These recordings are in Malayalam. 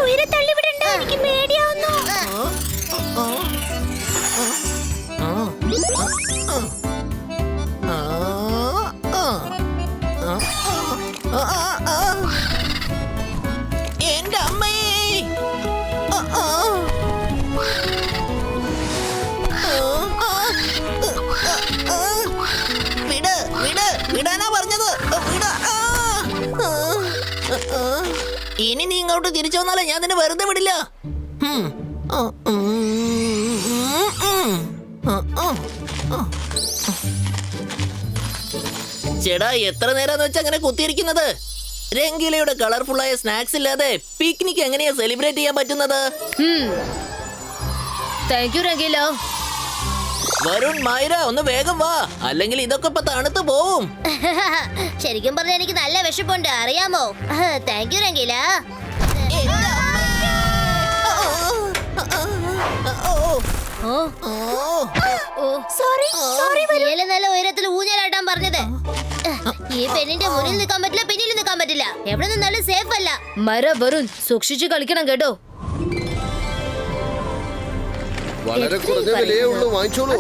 ഉയരെ തള്ളിവിടണ്ട, എനിക്ക് പേടിയാവുന്നു. എന്റെ അമ്മേ! വിട് വിട് വിടാനാ പറഞ്ഞത്. ഇനി നീ ഇങ്ങോട്ട് തിരിച്ചു വന്നാലേ ഞാൻ നിന്നെ വെറുതെ വിടില്ല. ചേടാ, എത്ര നേരാന്ന് വെച്ചാ അങ്ങനെ കുത്തിയിരിക്കുന്നത്? രംഗീലയുടെ കളർഫുള്ളായ സ്നാക്സ് ഇല്ലാതെ പിക്നിക് എങ്ങനെയാ സെലിബ്രേറ്റ് ചെയ്യാൻ പറ്റുന്നത്? Thank you Rangeela. വരുൺ, മൈര, ഒന്ന് വേഗം വാ, അല്ലെങ്കിൽ ഇതൊക്കെ ഇപ്പൊ തണുത്തു പോവും. ശരിക്കും പറഞ്ഞാൽ എനിക്ക് നല്ല വിശപ്പുണ്ട്, അറിയാമോ? Thank you Rangeela. നല്ല ഉയരത്തിൽ ഊഞ്ഞാലാട്ടാൻ പറഞ്ഞത്. ഈ പെണ്ണിന്റെ മുന്നിൽ നിൽക്കാൻ പറ്റില്ല, പിന്നിൽ നിൽക്കാൻ പറ്റില്ല, എവിടെ നിന്നാലും സേഫ് അല്ല. മര വരുൺ, സൂക്ഷിച്ചു കളിക്കണം കേട്ടോ. വളരെ കുറഞ്ഞ വിലയേ ഉള്ളൂ, വാങ്ങിച്ചോളൂ.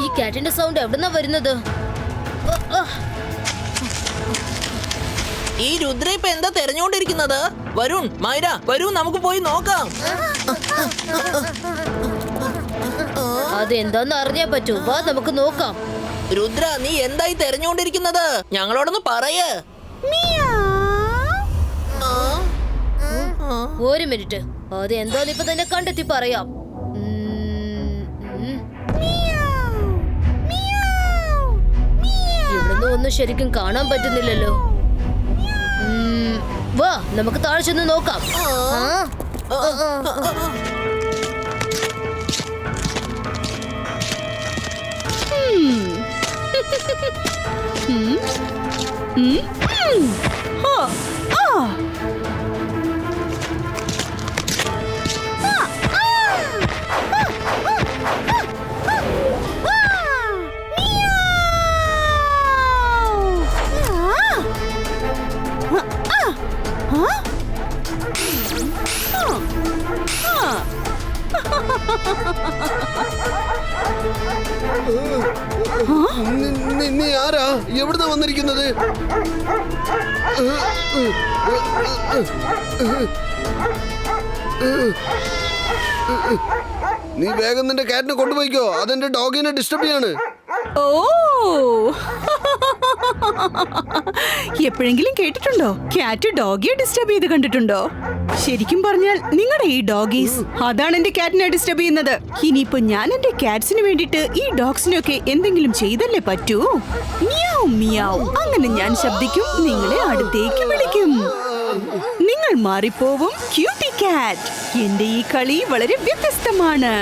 ഈ കാറ്റിന്റെ സൗണ്ട് എവിടുന്നാ വരുന്നത്? ഈ രുദ്ര ഇപ്പൊ എന്താ തെരഞ്ഞോണ്ടിരിക്കുന്നത്? വരുൺ, മൈര, വരൂ, നമുക്ക് പോയി നോക്കാം. അതെന്താന്ന് അറിഞ്ഞാ പറ്റൂ, വാ നമുക്ക് നോക്കാം. രുദ്ര, നീ എന്തായി തെരഞ്ഞോണ്ടിരിക്കുന്നത്? ഞങ്ങളോടൊന്ന് പറയ്. ഒരു മിനിറ്റ്, അത് എന്താന്ന് ഇപ്പൊ തന്നെ കണ്ടെത്തി പറയാം. ഇവിടുന്ന് ഒന്നും ശരിക്കും കാണാൻ പറ്റുന്നില്ലല്ലോ. വാ നമുക്ക് താഴെ ചെന്ന് നോക്കാം. നീ ആരാ? എവിടുന്നാ വന്നിരിക്കുന്നത്? നീ വേഗം നിന്റെ കാറ്റിനെ കൊണ്ടുപോയിക്കോ, അതെന്റെ ഡോഗിനെ ഡിസ്റ്റർബ് ചെയ്യാണ്. ഓ, എപ്പോഴെങ്കിലും കേട്ടിട്ടുണ്ടോ ക്യാറ്റ് ഡോഗിയെ ഡിസ്റ്റർബ് ചെയ്ത് കണ്ടിട്ടുണ്ടോ? ശരിക്കും പറഞ്ഞാൽ നിങ്ങളുടെ ഈ ഡോഗീസ് അതാണ് എന്റെ കാറ്റിനെ ഡിസ്റ്റർബ് ചെയ്യുന്നത്. ഇനിയിപ്പോ ഞാൻ എന്റെ കാറ്റ്സിന് വേണ്ടിട്ട് ഈ ഡോഗ്സിനൊക്കെ എന്തെങ്കിലും ചെയ്തല്ലേ പറ്റൂ. മിയാവ് മിയാവ് അങ്ങനെ ഞാൻ ശബ്ദിക്കും, നിങ്ങളെ അടുത്തേക്ക് വിളിക്കും, നിങ്ങൾ മാറിപ്പോവും. ക്യൂട്ടി കാറ്റ്, എന്റെ ഈ കളി വളരെ വ്യത്യസ്തമാണ്.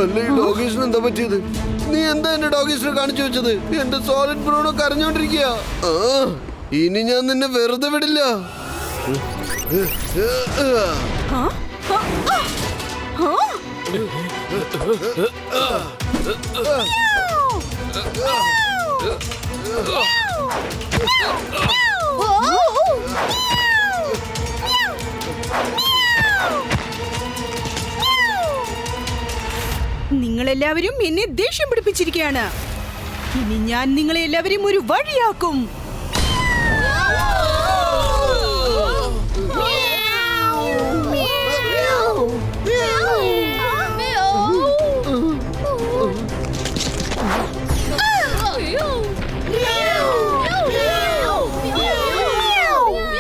അല്ല, ഈ ഡോഗീസിന് എന്താ പറ്റിയത്? നീ എന്താ എന്റെ ഡോഗീസിനെ കാണിച്ചു വെച്ചത്? എന്റെ സോളിഡ് ബ്രൂണോ കരഞ്ഞോണ്ടിരിക്കുക. ഇനി ഞാൻ നിന്നെ വെറുതെ വിടില്ല. നിങ്ങളെല്ലാവരും എന്നെ ദേഷ്യം പിടിപ്പിച്ചിരിക്കുകയാണ്. ഇനി ഞാൻ നിങ്ങളെ എല്ലാവരും ഒരു വഴിയാക്കും.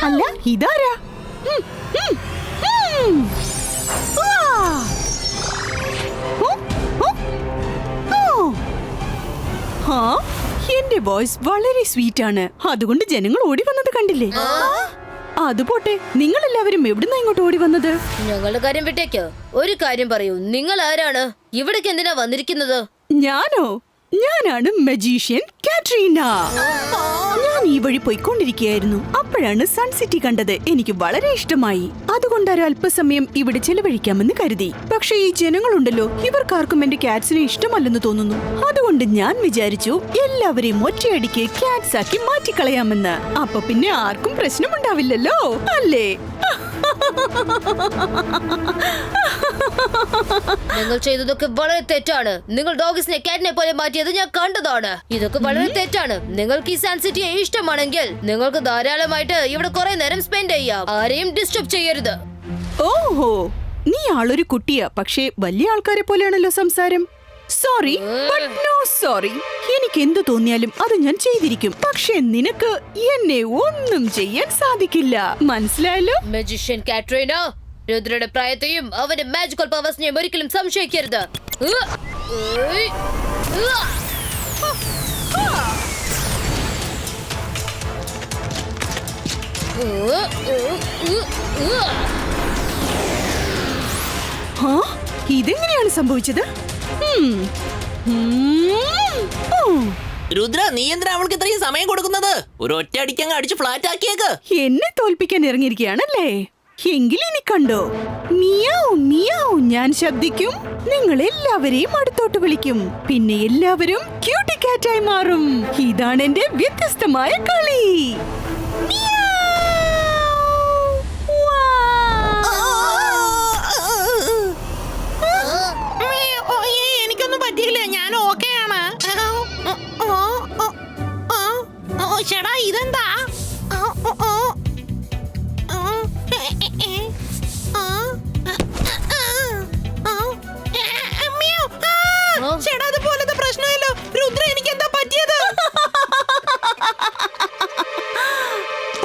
അല്ല, ഇതാരാ? എന്റെ വോയിസ് വളരെ സ്വീറ്റ് ആണ്, അതുകൊണ്ട് ജനങ്ങൾ ഓടി വന്നത് കണ്ടില്ലേ? അത് പോട്ടെ, നിങ്ങൾ എല്ലാവരും എവിടുന്നാ ഇങ്ങോട്ട് ഓടി വന്നത്? ഞങ്ങളുടെ കാര്യം വിട്ടേക്ക്. ഒരു കാര്യം പറയൂ, നിങ്ങൾ ആരാണ്? ഇവിടേക്ക് എന്തിനാ വന്നിരിക്കുന്നത്? ഞാനോ? ഞാനാണ് മജീഷ്യൻ കാട്രീന. ഞാൻ ഈ വഴി പോയിക്കൊണ്ടിരിക്കുകയായിരുന്നു. അപ്പോഴാണ് സൺ സിറ്റി കണ്ടത്. എനിക്ക് വളരെ ഇഷ്ടമായി. അതുകൊണ്ട് അല്പസമയം ഇവിടെ ചെലവഴിക്കാമെന്ന് കരുതി. പക്ഷെ ഈ ജനങ്ങളുണ്ടല്ലോ, ഇവർക്കാർക്കും എന്റെ കാറ്റ്സിനെ ഇഷ്ടമല്ലെന്ന് തോന്നുന്നു. അതുകൊണ്ട് ഞാൻ വിചാരിച്ചു എല്ലാവരെയും ഒറ്റയടിക്ക് കാറ്റ്സ് ആക്കി മാറ്റിക്കളയാമെന്ന്. അപ്പൊ പിന്നെ ആർക്കും പ്രശ്നമുണ്ടാവില്ലല്ലോ, അല്ലേ? നിങ്ങൾ ചെയ്തതൊക്കെ വളരെ തെറ്റാണ്. നിങ്ങൾ ഡോഗ്സിനെ കാറ്റിനെ പോലെ മാറ്റിയത് ഞാൻ കണ്ടതാണ്. ഇതൊക്കെ വളരെ തെറ്റാണ്. നിങ്ങൾക്ക് ഈ സൺ സിറ്റിയെ ഇഷ്ടമാണെങ്കിൽ നിങ്ങൾക്ക് ധാരാളമായിട്ട് ഇവിടെ കുറെ നേരം സ്പെൻഡ് ചെയ്യാം. ആരെയും ഡിസ്റ്റർബ് ചെയ്യരുത്. ഓഹോ, നീ ആളൊരു കുട്ടിയാ, പക്ഷേ വലിയ ആൾക്കാരെ പോലെയാണല്ലോ സംസാരം. Sorry, but no sorry. എനിക്ക് എന്ത് തോന്നിയാലും അത് ഞാൻ ചെയ്തിരിക്കും. പക്ഷേ നിനക്ക് എന്നെ ഒന്നും ചെയ്യാൻ സാധിക്കില്ല, മനസ്സിലായല്ലോ? മജീഷ്യൻ കാട്രീന, രുദ്രയുടെ പ്രായത്തെയും അവന്റെ മാജിക്കൽ പവേഴ്സിനെയും ഒരിക്കലും സംശയിക്കരുത്. ഇതെങ്ങനെയാണ് സംഭവിച്ചത്? രുദ്ര, നീ എന്തിനാ അവൾക്ക് ഇത്രയും സമയം കൊടുക്കുന്നത്? ഒരു ഒറ്റ അടിക്കങ്ങ് അടിച്ച് ഫ്ലാറ്റ് ആക്കിയേക്ക്. എന്നെ തോൽപ്പിക്കാൻ ഇറങ്ങിയിരിക്കുകയാണല്ലേ? എങ്കിൽ ഇനി കണ്ടോ, മിയാവ് മിയാവ് ഞാൻ ശബ്ദിക്കും, നിങ്ങൾ എല്ലാവരെയും അടുത്തോട്ട് വിളിക്കും, പിന്നെ എല്ലാവരും ക്യൂട്ടി കാറ്റായി മാറും. ഇതാണ് എന്റെ വ്യത്യസ്തമായ കളി. എനിക്കൊന്നും പറ്റിയില്ല, ഞാൻ ഓക്കെയാണ്. ചേടാ, ഇതെന്താ? ചേട്ടാ, അതുപോലത്തെ പ്രശ്നമല്ലോ. രുദ്ര, എനിക്ക് എന്താ പറ്റിയത്?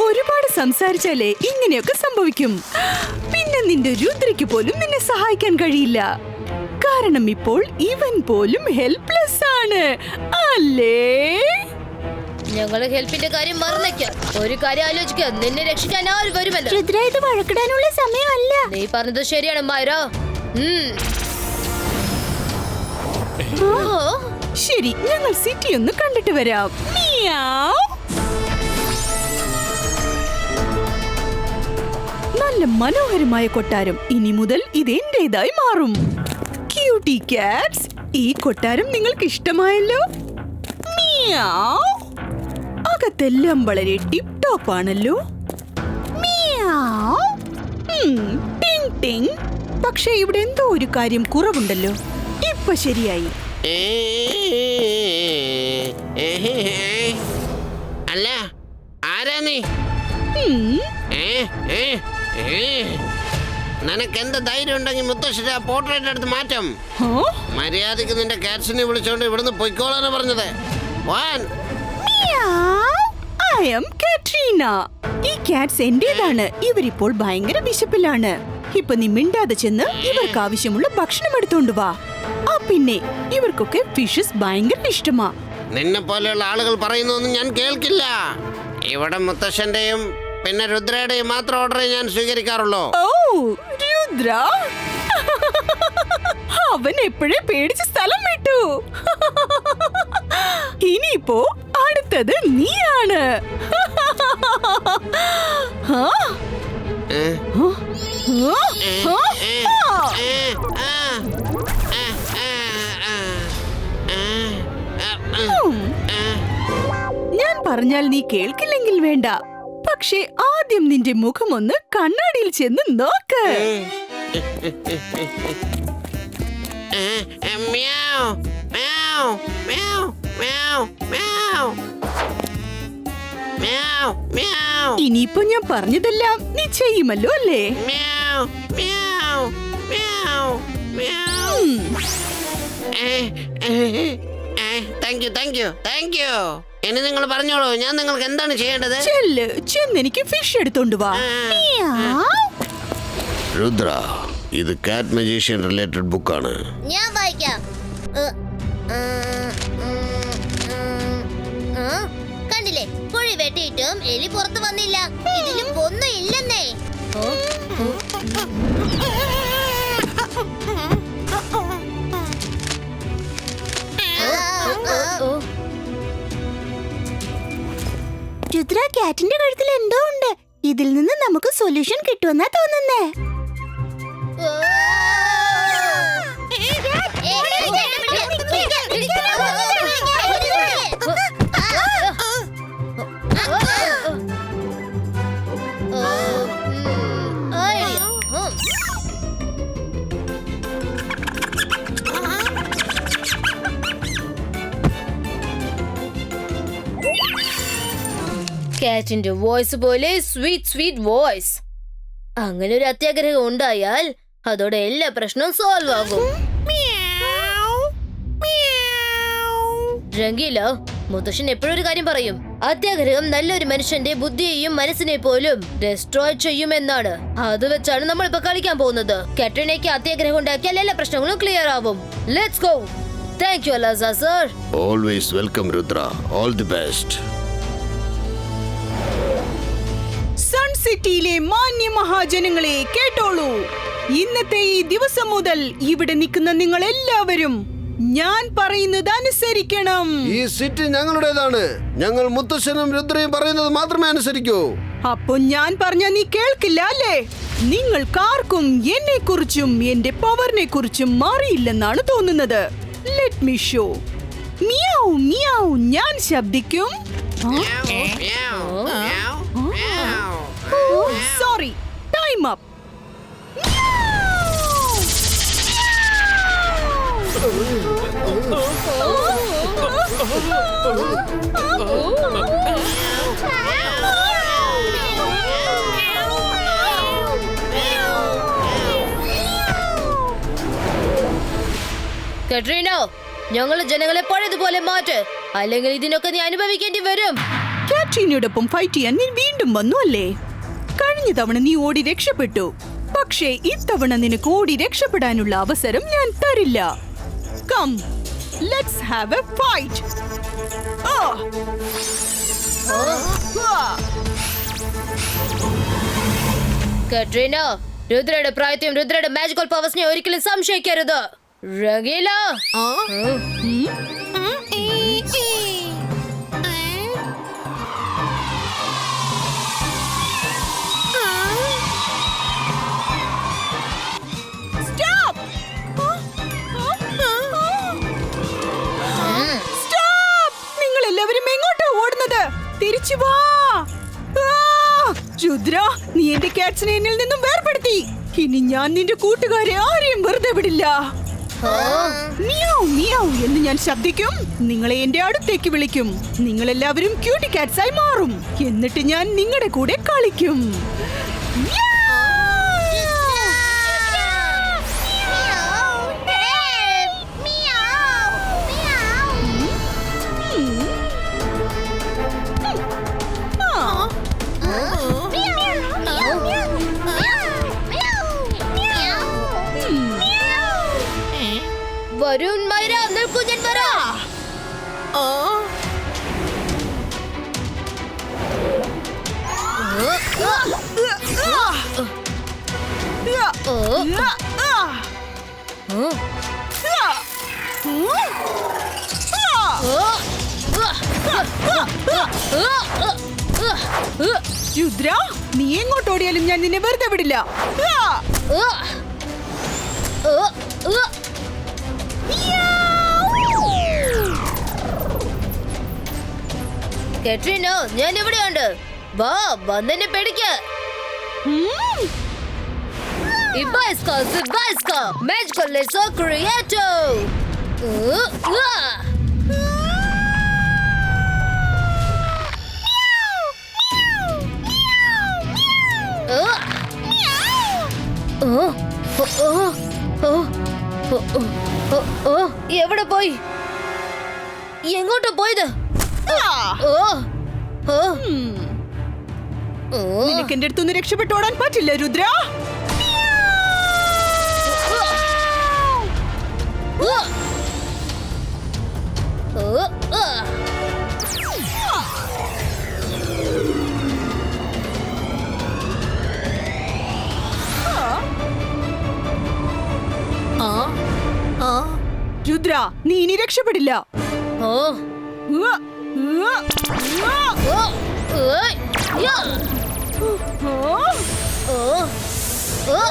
ഒരുപാട് സംസാരിച്ചാലേ ഇങ്ങനെയൊക്കെ സംഭവിക്കും. പിന്നെ നിന്റെ രുദ്രയ്ക്ക് പോലും നിന്നെ സഹായിക്കാൻ കഴിയില്ല. കാരണം ഇപ്പോൾ ഇവൻ പോലും ഹെൽപ്ലെസ് ആണ്, അല്ലേ? ഞങ്ങള് ഹെൽപ്പിന്റെ കാര്യം മറന്നേക്ക. ഒരു കാര്യം ആലോചിക്ക, നിന്നെ രക്ഷിക്കാൻ ആര് വരുമല്ലോ. രുദ്ര, ഇത് വഴക്കിടാനുള്ള സമയമല്ല. നീ പറഞ്ഞത് ശരിയാണ് മൈര. ശരി, ഞങ്ങൾ സിറ്റി ഒന്ന് കണ്ടിട്ട് വരാം. മിയാവ്. നല്ല മനോഹരമായ കൊട്ടാരം. ഇനി മുതൽ ഇത് എന്റേതായി മാറും. ക്യൂട്ടി കാറ്റ്സ്, ഈ കൊട്ടാരം നിങ്ങൾക്ക് ഇഷ്ടമായല്ലോ? മിയാവ്. അകത്തെല്ലാം വളരെ ടിപ് ടോപ്പ് ആണല്ലോ. മിയാവ്. ടിങ് ടിങ്. പക്ഷേ ഇവിടെ എന്തോ ഒരു കാര്യം കുറവുണ്ടല്ലോ. ഇപ്പൊ ശരിയായി. അല്ല, ആരാ നീ? നിനക്ക് എന്ത് ധൈര്യം ഉണ്ടെങ്കിൽ മുത്തശ്ശിയുടെ പോർട്രേറ്റ് എടുത്ത് മാറ്റം. മര്യാദക്ക് നിന്റെ കാറ്റ്സിനെ വിളിച്ചോണ്ട് ഇവിടുന്ന് പൊയ്ക്കോളാണ് പറഞ്ഞത്. I am കാട്രീന. ഈ കാറ്റ്സ് എന്റേതാണ്. ഇവരിപ്പോൾ ഭയങ്കര വിശപ്പിലാണ്. ഇപ്പൊ നീ മിണ്ടാതെ ചെന്ന് ഇവർക്ക് ആവശ്യമുള്ള ഭക്ഷണം എടുത്തോണ്ട് വാ. പിന്നെ ഇവർക്കൊക്കെ ഫിഷസ് ഭയങ്കര ഇഷ്ടമാ. നിന്നെ പോലെയുള്ള ആളുകൾ പറയുന്നൊന്നും ഞാൻ കേൾക്കില്ല. ഇവിടെ മുത്തശ്ശന്റെയും പിന്നെ രുദ്രയുടെയും മാത്രം ഓർഡർ ഞാൻ സ്വീകരിക്കാറുള്ളൂ. ഓ, രുദ്ര, അവൻ എപ്പോഴേ പേടിച്ച് സ്ഥലം വിട്ടു. ഇനിയിപ്പോ അടുത്തത് നീയാണ്. ഞാൻ പറഞ്ഞാൽ നീ കേൾക്കില്ലെങ്കിൽ വേണ്ട. പക്ഷേ ആദ്യം നിന്റെ മുഖം ഒന്ന് കണ്ണാടിയിൽ ചെന്ന് നോക്ക്. ഇനിയിപ്പോ ഞാൻ പറഞ്ഞതെല്ലാം നീ ചെയ്യുമല്ലോ, അല്ലേ? ഇനി നിങ്ങൾ പറഞ്ഞോളൂ, ഞാൻ നിങ്ങൾക്ക് എന്താണ് ചെയ്യേണ്ടത്? ചെന്ന് എനിക്ക് ഫിഷ് എടുത്തോണ്ട് വാ. രുദ്ര, ഇത് കാറ്റ് മജീഷ്യൻ റിലേറ്റഡ് ബുക്കാണ്. ഞാൻ വായിക്കാം. കണ്ടില്ലേ, കുഴി കീറി വെട്ടിയിട്ടും എലി പുറത്തു വന്നില്ല. ഇതിലും ഒന്നും ഇല്ലെന്നേ. രുദ്ര, കാറ്റിന്റെ കഴുത്തിൽ എന്തോ ഉണ്ട്. ഇതിൽ നിന്ന് നമുക്ക് സൊല്യൂഷൻ കിട്ടുമെന്നാ തോന്നുന്നേ. കാറ്റിന്റെ വോയിസ് പോലെ സ്വീറ്റ് വോയിസ്. അങ്ങനെ ഒരു അത്യാഗ്രഹം ഉണ്ടായാൽ അതോടെ എല്ലാ പ്രശ്നവും സോൾവ് ആകും. രംഗീല, മുത്തശ്ശൻ എപ്പോഴും ഒരു കാര്യം പറയും, അത്യാഗ്രഹം നല്ലൊരു മനുഷ്യന്റെ ബുദ്ധിയെയും മനസ്സിനെ പോലും ഡെസ്ട്രോയ് ചെയ്യുമെന്നാണ്. അത് വെച്ചാണ് നമ്മൾ ഇപ്പൊ കളിക്കാൻ പോകുന്നത്. കാട്രീനയ്ക്ക് അത്യാഗ്രഹം ഉണ്ടാക്കിയാൽ എല്ലാ പ്രശ്നങ്ങളും ക്ലിയർ ആവും. Let's go. താങ്ക് യു അലാസ sir. Always welcome Rudra. All the best. Sun സിറ്റിയിലെ മാന്യ മഹാജനങ്ങളെ കേട്ടോളൂ. ഇന്നത്തെ ഈ ദിവസം മുതൽ ഇവിടെ നിൽക്കുന്ന നിങ്ങൾ എല്ലാവരും ഞാൻ പറയുന്നത് അനുസരിക്കണം. ഈ സിറ്റി ഞങ്ങളുടേതാണ്. ഞങ്ങൾ മുത്തശ്ശനും രുദ്രയും പറയുന്നത് മാത്രമേ അനുസരിക്കൂ. അപ്പൊ ഞാൻ പറഞ്ഞ നീ കേൾക്കില്ല അല്ലേ? നിങ്ങൾക്കാർക്കും എന്നെ കുറിച്ചും എന്റെ പവറിനെ കുറിച്ചും മാറിയില്ലെന്നാണ് തോന്നുന്നത്. Let me show. Meow meow ഞാൻ ശബ്ദിക്കും. Sorry, time up. കട്രീന, ഞങ്ങള് ജനങ്ങളെ പഴയതുപോലെ മാറ്റ്, അല്ലെങ്കിൽ ഇതിനൊക്കെ നീ അനുഭവിക്കേണ്ടി വരും. കാട്രീനയോടൊപ്പം ഫൈറ്റ് ചെയ്യാൻ നീ വീണ്ടും വന്നു അല്ലേ? കഴിഞ്ഞ തവണ നീ ഓടി രക്ഷപ്പെട്ടു. പക്ഷേ ഇത്തവണ നിനക്ക് ഓടി രക്ഷപ്പെടാനുള്ള അവസരം ഞാൻ തരില്ല. Come, let's have a fight. Katrina, രുദ്രയുടെ പ്രായത്തെയും രുദ്രയുടെ മാജിക്കൽ പവേഴ്സിനെ ഒരിക്കലും സംശയിക്കരുത്. രംഗീല, നിങ്ങൾ എല്ലാവരും എങ്ങോട്ടാ ഓടുന്നത്? തിരിച്ചു വാ. രുദ്ര, നീ എന്റെ കാറ്റ്സിനെ എന്നിൽ നിന്നും വേർപെടുത്തി. ഇനി ഞാൻ നിന്റെ കൂട്ടുകാരെ ആരെയും വെറുതെ വിടില്ല. മിയാവ് മിയാവ് എന്ന് ഞാൻ ശബ്ദിക്കും. നിങ്ങളെ എന്റെ അടുത്തേക്ക് വിളിക്കും. നിങ്ങൾ എല്ലാവരും ക്യൂട്ടി കാറ്റ്സ് ആയി മാറും. എന്നിട്ട് ഞാൻ നിങ്ങളുടെ കൂടെ കളിക്കും. വരുൺ മൈര, നിൽക്കൂ, ഞാൻ വരാം. രുദ്ര, നീ എങ്ങോട്ടോടിയാലും ഞാൻ നിന്നെ വെറുതെ വിടില്ല. കട്രീന, ഞാൻ എവിടെയുണ്ട്? വാ, വന്നെന്നെ പേടിക്ക. Ibaiska, Zibaiska, Magical Laser Creator! എവിടെ പോയി? എങ്ങോട്ടാ പോയത്? നിനക്ക് എന്റെ അടുത്തൊന്ന് രക്ഷപ്പെട്ടോടാൻ പറ്റില്ല രുദ്ര. നീ ഇനി രക്ഷപ്പെടില്ല. ഓ ഉവ്വ, ഉവ്വ, ഉവ്വ. ഓ ഏയ്, യാ. ഓ, ഓ ഓ ഓ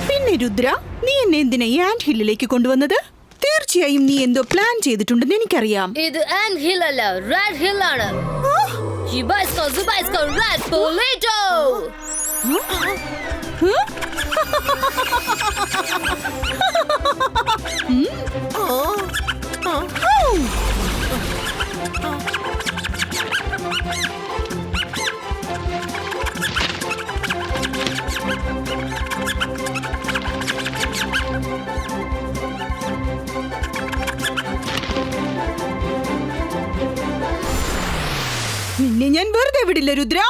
പിന്നെ രുദ്ര, നീ എന്നെ എന്തിനാ ഈ ആന്റ് ഹില്ലിലേക്ക് കൊണ്ടുവന്നത്? തീർച്ചയായും നീ എന്തോ പ്ലാൻ ചെയ്തിട്ടുണ്ടെന്ന് എനിക്കറിയാം. ഇത് ആൻഡ് ഹിൽ അല്ല, റാഡ് ഹിൽ ആണ്. ജിബൈസ്കോ സുബൈസ്കോ റാഡ് പൊളിറ്റോ. നിന്നെ ഞാൻ വെറുതെ വിടില്ല രുദ്ര.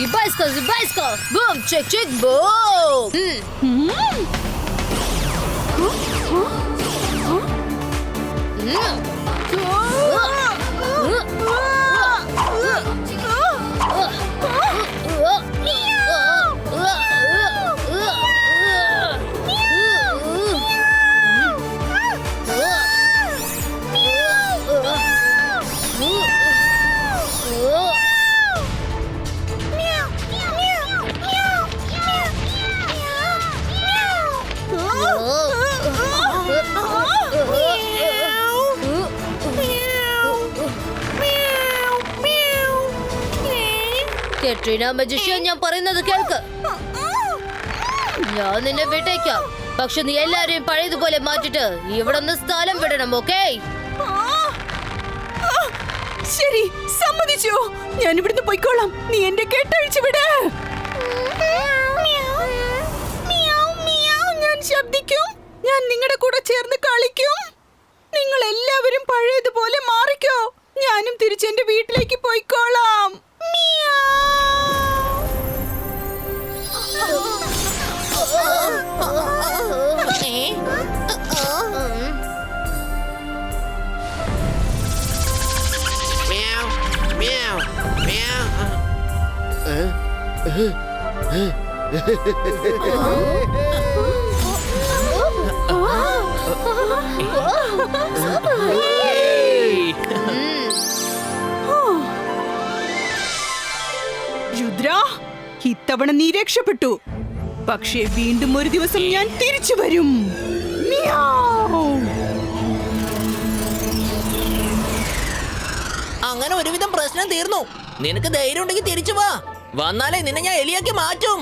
Ibaisko, Zibaisko! Boom, check, check, boom! Katrina magician, ഞാൻ പറയുന്നത് കേൾക്ക്. ഞാൻ നിന്നെ വിട്ടേക്കാം, പക്ഷെ നീ എല്ലാരെയും പഴയതുപോലെ മാറ്റിട്ട് ഇവിടെ നിന്ന് സ്ഥലം വിടണം, ഓക്കേ? ശരി, സമ്മതിച്ചു. ഞാൻ ഇവിടുന്ന് പോയിക്കോളാം. നീ എന്റെ കെട്ടഴിച്ചു വിട്. ഞാൻ ശബ്ദിക്കും. ഞാൻ നിങ്ങളുടെ കൂടെ ചേർന്ന് കളിക്കും. നിങ്ങൾ എല്ലാവരും പഴയതുപോലെ മാറിക്കോ. ഞാനും തിരിച്ച് എന്റെ വീട്ടിലേക്ക് പോയിക്കോളാം. Meow, meow, meow. രുദ്ര, ഇത്തവണ നീ രക്ഷപ്പെട്ടു. പക്ഷേ വീണ്ടും ഒരു ദിവസം ഞാൻ തിരിച്ചു വരും. മിയാവ്. അങ്ങനെ ഒരുവിധം പ്രശ്നം തീർന്നു. നിനക്ക് ധൈര്യം ഉണ്ടെങ്കിൽ തിരിച്ചു വാ. വന്നാലേ നിന്നെ ഞാൻ എലിയാക്കി മാറ്റും.